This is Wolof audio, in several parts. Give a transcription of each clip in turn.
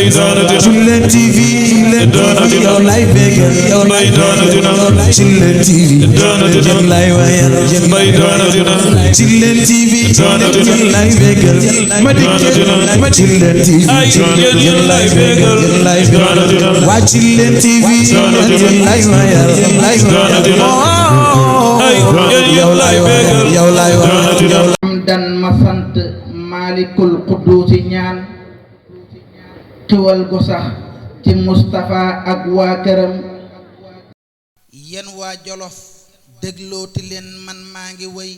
Chillen TV yow lay bégal yow lay Chillen TV yow lay wayal Chillen TV yow lay bégal ma dikkee ma Chillen TV yow lay bégal waa Chillen TV yow lay wayal yow lay wayal dan ma sant Maalikul Quddus ñaan xewal gu sax ci Moustapha ak waa këram. yéen waa Jolof déglooti leen man maa ngi wëy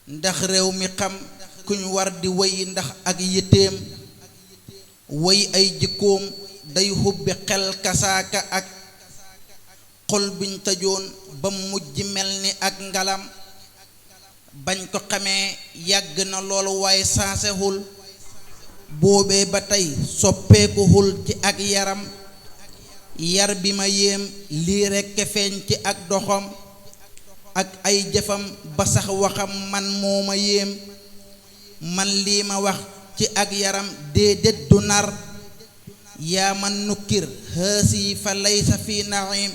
ndax réew mi xam kuñ war di wëy ndax ak yitteem wëy ay jikkoom day hubbi xel kasaaka ak xol biñ tëjoon ba mujj mel ni ak ngalam bañ ko xamee yàgg na loolu waaye sansehul boobee ba tey soppeekuhul ci ak yaram yar bi ma yéem lii rekk feeñ ci ak doxam ak ay jëfam ba sax waxam man moo ma yéem man lii ma wax ci ak yaram déedéet du nar yaa man nukkir xësi fa laysa fi naim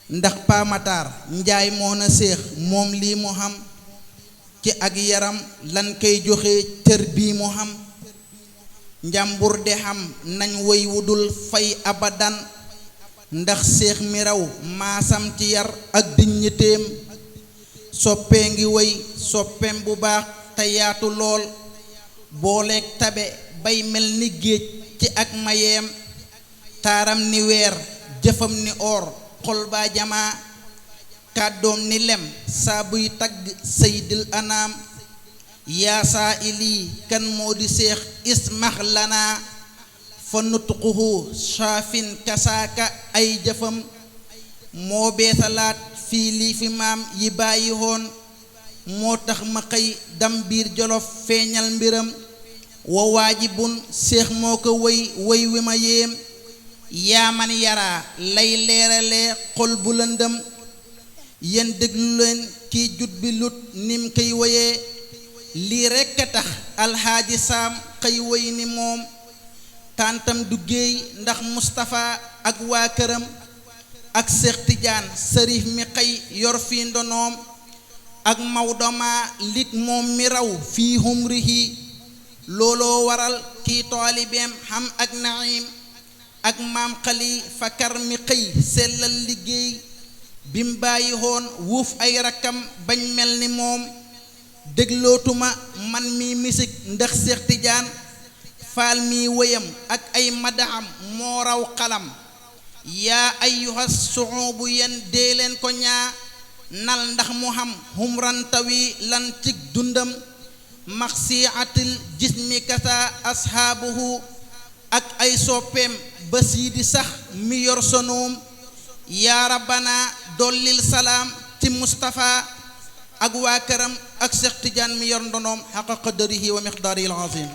ndax paamataar njaay moo na séex moom lii mu xam ci ak yaram lan koy joxe cër bii mu xam njàmbur de xam nañ woy wudul fay abadan ndax séex mi raw maasam ci yar ak digniteem soppee ngi woy soppeem bu baax te yaatu lool booleeg tabe bay mel ni géej ci ak mayeem taaram ni weer jëfam ni or xol baa jamaa kàddoom ni lem saa buy tagg saydil anaam yaa saa ili kan moo di seex ismax lana fa nutquhu saafin kasaaka ay jëfam moo beesalaat fii lii fi maam yi bàyyi woon moo tax ma xëy dam biir Jolof feeñal mbiram wa waajibun seex moo ko woy woy wi ma yéem yaa man yaraa lay leeralee xol bu lëndëm yéen déglu leen kii jut bi lut nim koy woyee lii rekk a tax alxaaji saam xëy woy ni moom tàntam du géey ndax Moustapha ak waa këram ak Seex Tijaan sërif mi xëy yor fii ndonoom ak mawdoma lit moom mi raw fii humrihi looloo waral kii taalibeem xam ak naim ak maam xali fakar mi xëy sellal liggéey bim bàyyi woon wuuf ay rakkam bañ mel ni moom déglootuma man mi misik ndax Seex Tijaan faal mi wëyam ak ay madaam moo raw xalam yaa ayyuha suubu yen dee leen ko ñaa nal ndax mu xam humrantawi lan cig dundam maxiatil jismi kasa ashaabuhu ak ay soppeem bés yi di sax mi yor sonoom yaa rabbana dollil salaam ci Moustapha ak waa këram ak Seex Tijaan mi yor ndonoom xaqa qadarihi wa miqdaarihi al-aziim